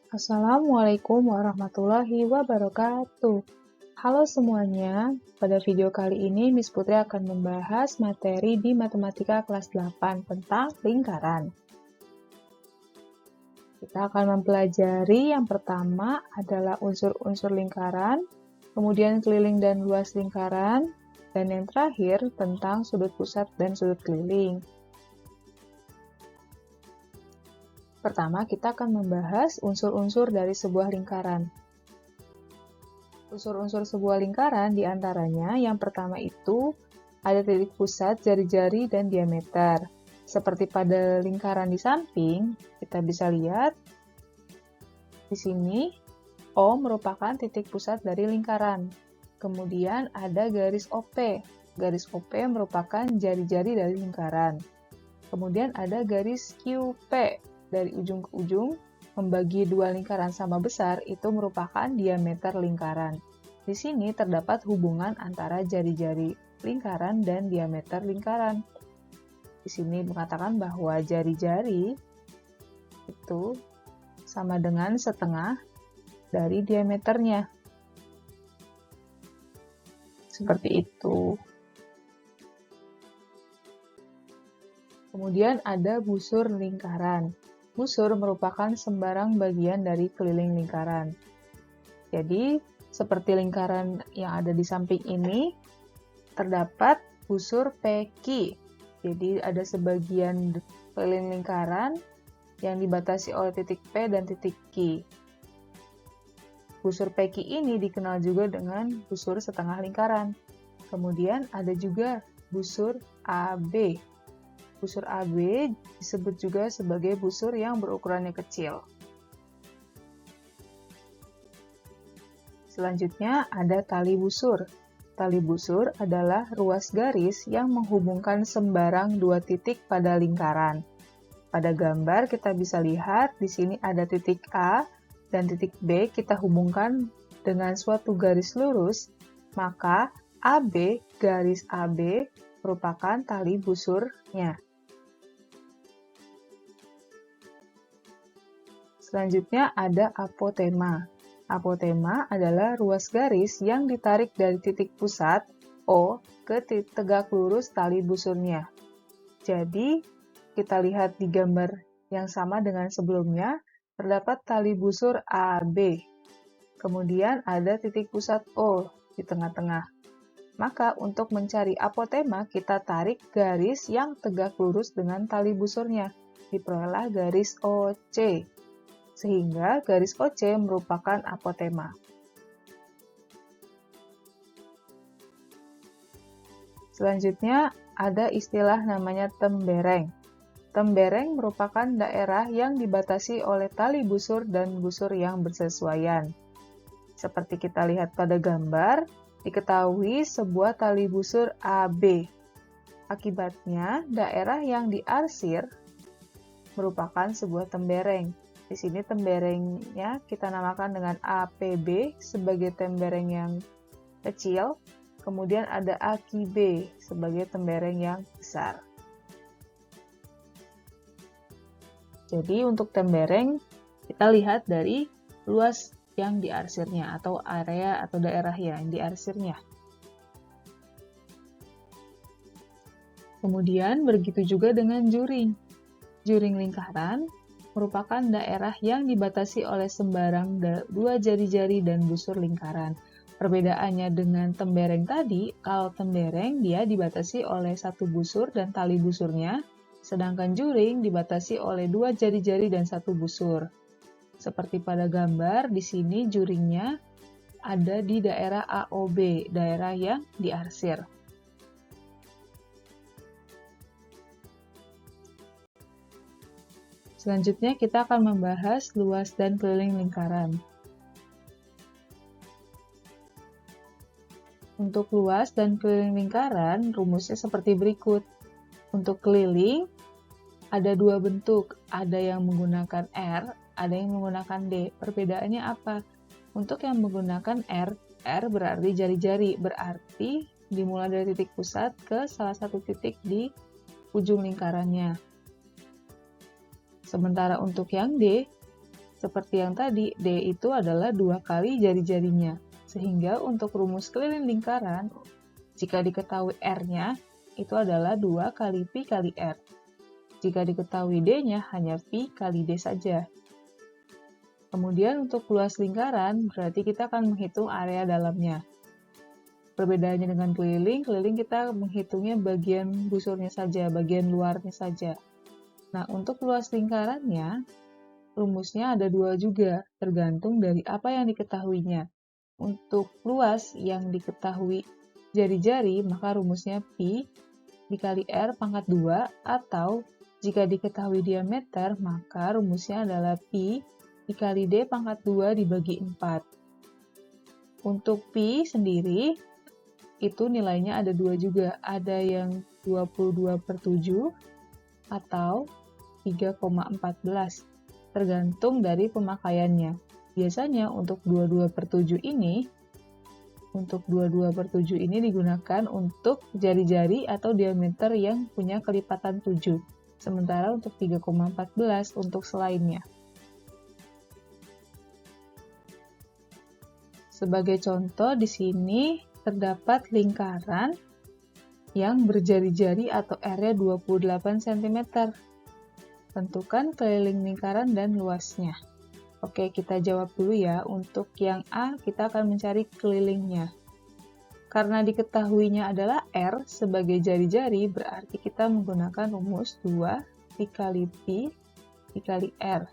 Assalamualaikum warahmatullahi wabarakatuh. Halo semuanya, pada video kali ini Miss Putri akan membahas materi di Matematika kelas 8 tentang lingkaran. Kita akan mempelajari yang pertama adalah unsur-unsur lingkaran, kemudian keliling dan luas lingkaran, dan yang terakhir tentang sudut pusat dan sudut keliling. Pertama, kita akan membahas unsur-unsur dari sebuah lingkaran. Unsur-unsur sebuah lingkaran diantaranya yang pertama itu ada titik pusat, jari-jari, dan diameter. Seperti pada lingkaran di samping, kita bisa lihat di sini O merupakan titik pusat dari lingkaran. Kemudian ada garis OP. Garis OP merupakan jari-jari dari lingkaran. Kemudian ada garis QP. Dari ujung ke ujung, membagi dua lingkaran sama besar itu merupakan diameter lingkaran. Di sini terdapat hubungan antara jari-jari lingkaran dan diameter lingkaran. Di sini mengatakan bahwa jari-jari itu sama dengan setengah dari diameternya. Seperti itu. Kemudian ada busur lingkaran. Busur merupakan sembarang bagian dari keliling lingkaran. Jadi, seperti lingkaran yang ada di samping ini, terdapat busur PQ. Jadi, ada sebagian keliling lingkaran yang dibatasi oleh titik P dan titik Q. Busur PQ ini dikenal juga dengan busur setengah lingkaran. Kemudian ada juga busur AB. Busur AB disebut juga sebagai busur yang berukurannya kecil. Selanjutnya ada tali busur. Tali busur adalah ruas garis yang menghubungkan sembarang dua titik pada lingkaran. Pada gambar kita bisa lihat di sini ada titik A dan titik B kita hubungkan dengan suatu garis lurus, maka AB garis AB merupakan tali busurnya. Selanjutnya ada apotema. Apotema adalah ruas garis yang ditarik dari titik pusat O ke tegak lurus tali busurnya. Jadi, kita lihat di gambar yang sama dengan sebelumnya, terdapat tali busur AB. Kemudian ada titik pusat O di tengah-tengah. Maka untuk mencari apotema, kita tarik garis yang tegak lurus dengan tali busurnya. Diperolehlah garis OC. Sehingga garis OC merupakan apotema. Selanjutnya ada istilah namanya tembereng. Tembereng merupakan daerah yang dibatasi oleh tali busur dan busur yang bersesuaian. Seperti kita lihat pada gambar, diketahui sebuah tali busur AB. Akibatnya, daerah yang diarsir merupakan sebuah tembereng. Di sini temberengnya kita namakan dengan APB sebagai tembereng yang kecil, kemudian ada AQB sebagai tembereng yang besar. Jadi untuk tembereng kita lihat dari luas yang diarsirnya atau area atau daerah yang diarsirnya. Kemudian begitu juga dengan juring. Juring lingkaran merupakan daerah yang dibatasi oleh sembarang dua jari-jari dan busur lingkaran. Perbedaannya dengan tembereng tadi, kalau tembereng dia dibatasi oleh satu busur dan tali busurnya, sedangkan juring dibatasi oleh dua jari-jari dan satu busur. Seperti pada gambar, di sini juringnya ada di daerah AOB, daerah yang diarsir. Selanjutnya kita akan membahas luas dan keliling lingkaran. Untuk luas dan keliling lingkaran, rumusnya seperti berikut. Untuk keliling, ada dua bentuk. Ada yang menggunakan R, ada yang menggunakan D. Perbedaannya apa? Untuk yang menggunakan R, R berarti jari-jari, berarti dimulai dari titik pusat ke salah satu titik di ujung lingkarannya. Sementara untuk yang D, Seperti yang tadi, D itu adalah 2 kali jari-jarinya. Sehingga untuk rumus keliling lingkaran, jika diketahui R-nya, itu adalah 2 kali Pi kali R. Jika diketahui D-nya, hanya Pi kali D saja. Kemudian untuk luas lingkaran, berarti kita akan menghitung area dalamnya. Perbedaannya dengan keliling kita menghitungnya bagian busurnya saja, bagian luarnya saja. Nah, untuk luas lingkarannya, rumusnya ada 2 juga, tergantung dari apa yang diketahuinya. Untuk luas yang diketahui jari-jari, maka rumusnya Pi dikali R pangkat 2, atau jika diketahui diameter, maka rumusnya adalah Pi dikali D pangkat 2 dibagi 4. Untuk Pi sendiri, itu nilainya ada 2 juga. Ada yang 22/7 atau 3,14, tergantung dari pemakaiannya. Biasanya untuk 22/7 ini, digunakan untuk jari-jari atau diameter yang punya kelipatan 7. Sementara untuk 3,14 untuk selainnya. Sebagai contoh, di sini terdapat lingkaran yang berjari-jari atau area 28 cm. Tentukan keliling lingkaran dan luasnya. Oke, kita jawab dulu ya. Untuk yang A, kita akan mencari kelilingnya. Karena diketahuinya adalah R sebagai jari-jari, berarti kita menggunakan rumus 2 dikali Pi dikali R.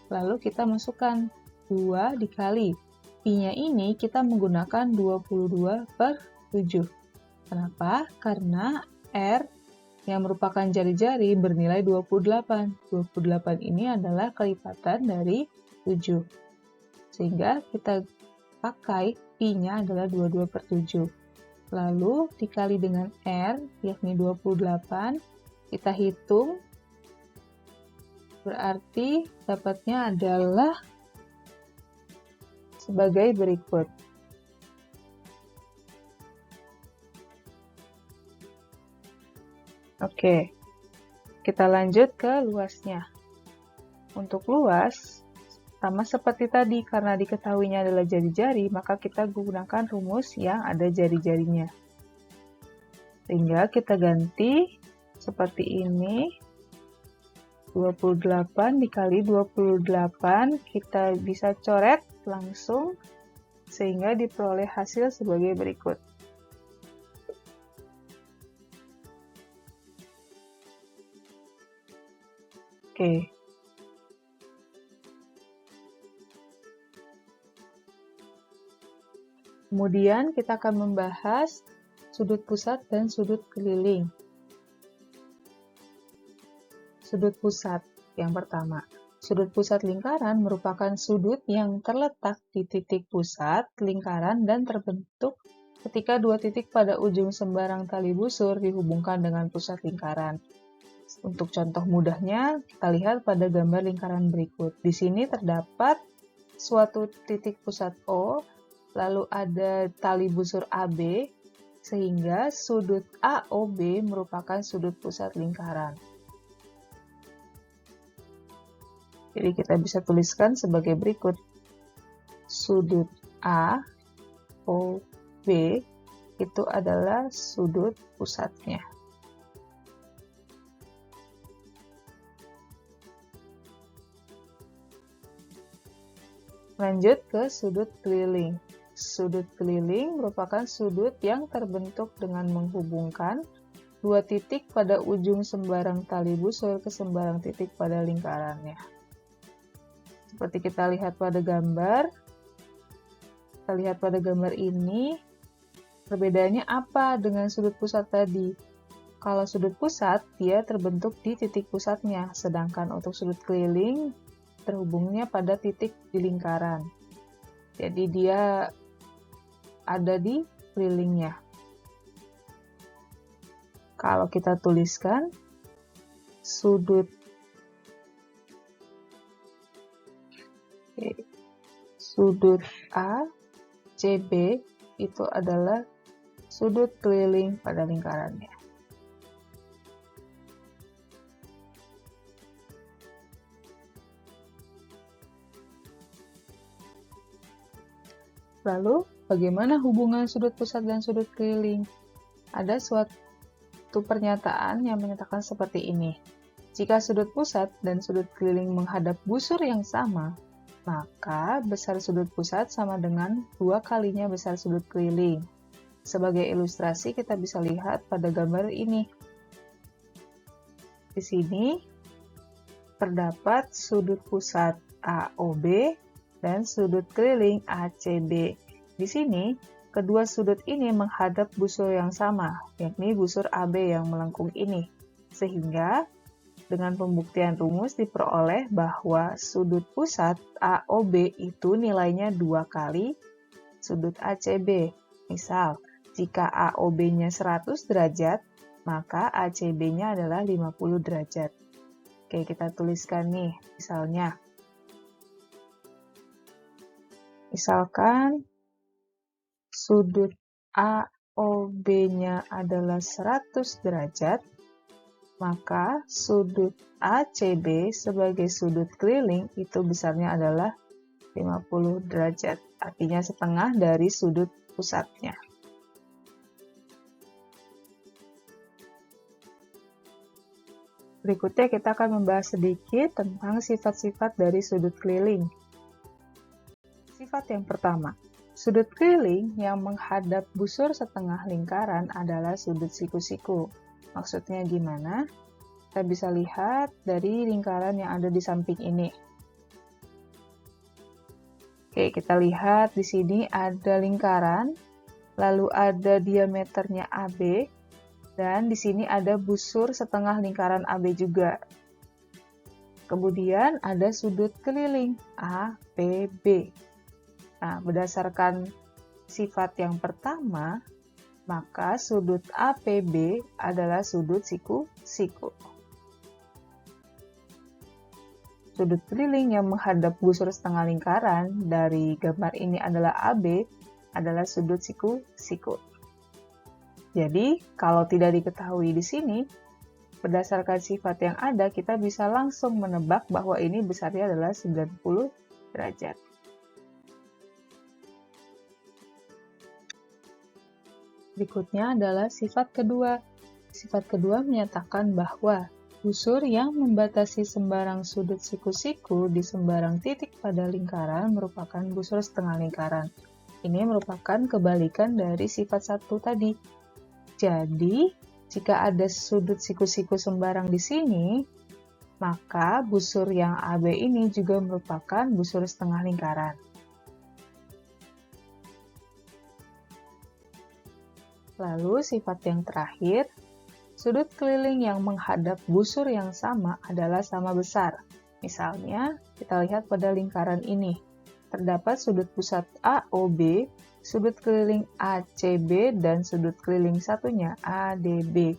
Lalu kita masukkan 2 dikali. Pi-nya ini kita menggunakan 22/7. Kenapa? Karena R yang merupakan jari-jari bernilai 28. 28 ini adalah kelipatan dari 7. Sehingga kita pakai Pi-nya adalah 22/7. Lalu dikali dengan R, yakni 28, kita hitung, berarti dapatnya adalah sebagai berikut. Oke, kita lanjut ke luasnya. Untuk luas, sama seperti tadi, karena diketahuinya adalah jari-jari, maka kita gunakan rumus yang ada jari-jarinya. Sehingga kita ganti seperti ini, 28 dikali 28, kita bisa coret langsung, sehingga diperoleh hasil sebagai berikut. Oke. Kemudian kita akan membahas sudut pusat dan sudut keliling. Sudut pusat yang pertama. Sudut pusat lingkaran merupakan sudut yang terletak di titik pusat lingkaran dan terbentuk ketika dua titik pada ujung sembarang tali busur dihubungkan dengan pusat lingkaran. Untuk contoh mudahnya, kita lihat pada gambar lingkaran berikut. Di sini terdapat suatu titik pusat O, lalu ada tali busur AB, sehingga sudut AOB merupakan sudut pusat lingkaran. Jadi kita bisa tuliskan sebagai berikut. Sudut AOB itu adalah sudut pusatnya. Lanjut ke sudut keliling. Sudut keliling merupakan sudut yang terbentuk dengan menghubungkan dua titik pada ujung sembarang tali busur ke sembarang titik pada lingkarannya. Seperti kita lihat pada gambar. Kita lihat pada gambar ini, perbedaannya apa dengan sudut pusat tadi? Kalau sudut pusat, dia terbentuk di titik pusatnya, sedangkan untuk sudut keliling, terhubungnya pada titik di lingkaran. Jadi dia ada di kelilingnya. Kalau kita tuliskan sudut A, CB itu adalah sudut keliling pada lingkarannya. Lalu, bagaimana hubungan sudut pusat dan sudut keliling? Ada suatu pernyataan yang menyatakan seperti ini. Jika sudut pusat dan sudut keliling menghadap busur yang sama, maka besar sudut pusat sama dengan 2 kalinya besar sudut keliling. Sebagai ilustrasi, kita bisa lihat pada gambar ini. Di sini terdapat sudut pusat AOB dan sudut keliling ACB. Di sini, kedua sudut ini menghadap busur yang sama, yakni busur AB yang melengkung ini. Sehingga, dengan pembuktian rumus diperoleh bahwa sudut pusat AOB itu nilainya 2 kali sudut ACB. Misal, jika AOB-nya 100 derajat, maka ACB-nya adalah 50 derajat. Oke, kita tuliskan nih, misalkan sudut AOB-nya adalah 100 derajat, maka sudut ACB sebagai sudut keliling itu besarnya adalah 50 derajat, artinya setengah dari sudut pusatnya. Berikutnya kita akan membahas sedikit tentang sifat-sifat dari sudut keliling. Sifat yang pertama, sudut keliling yang menghadap busur setengah lingkaran adalah sudut siku-siku. Maksudnya gimana? Kita bisa lihat dari lingkaran yang ada di samping ini. Oke, kita lihat di sini ada lingkaran, lalu ada diameternya AB, dan di sini ada busur setengah lingkaran AB juga. Kemudian ada sudut keliling APB. Nah, berdasarkan sifat yang pertama, maka sudut APB adalah sudut siku-siku. Sudut keliling yang menghadap busur setengah lingkaran dari gambar ini adalah AB, adalah sudut siku-siku. Jadi, kalau tidak diketahui di sini, berdasarkan sifat yang ada, kita bisa langsung menebak bahwa ini besarnya adalah 90 derajat. Berikutnya adalah sifat kedua. Sifat kedua menyatakan bahwa busur yang membatasi sembarang sudut siku-siku di sembarang titik pada lingkaran merupakan busur setengah lingkaran. Ini merupakan kebalikan dari sifat satu tadi. Jadi, jika ada sudut siku-siku sembarang di sini, maka busur yang AB ini juga merupakan busur setengah lingkaran. Lalu sifat yang terakhir, sudut keliling yang menghadap busur yang sama adalah sama besar. Misalnya, kita lihat pada lingkaran ini. Terdapat sudut pusat AOB, sudut keliling ACB, dan sudut keliling satunya ADB.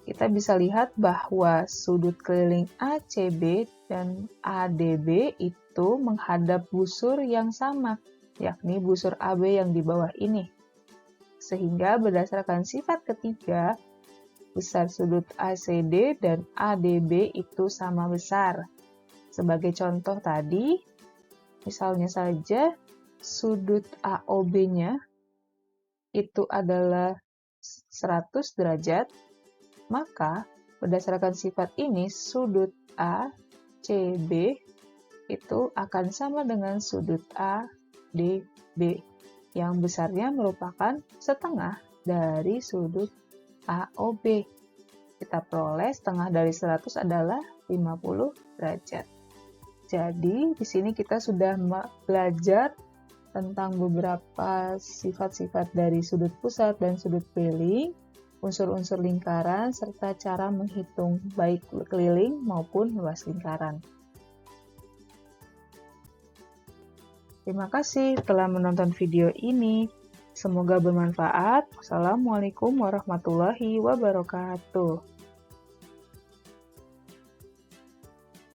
Kita bisa lihat bahwa sudut keliling ACB dan ADB itu menghadap busur yang sama, yakni busur AB yang di bawah ini. Sehingga berdasarkan sifat ketiga, besar sudut ACD dan ADB itu sama besar. Sebagai contoh tadi, misalnya saja sudut AOB-nya itu adalah 100 derajat, maka berdasarkan sifat ini sudut ACB itu akan sama dengan sudut ADB. Yang besarnya merupakan setengah dari sudut AOB. Kita peroleh setengah dari 100 adalah 50 derajat. Jadi, di sini kita sudah belajar tentang beberapa sifat-sifat dari sudut pusat dan sudut keliling, unsur-unsur lingkaran, serta cara menghitung baik keliling maupun luas lingkaran. Terima kasih telah menonton video ini. Semoga bermanfaat. Wassalamualaikum warahmatullahi wabarakatuh.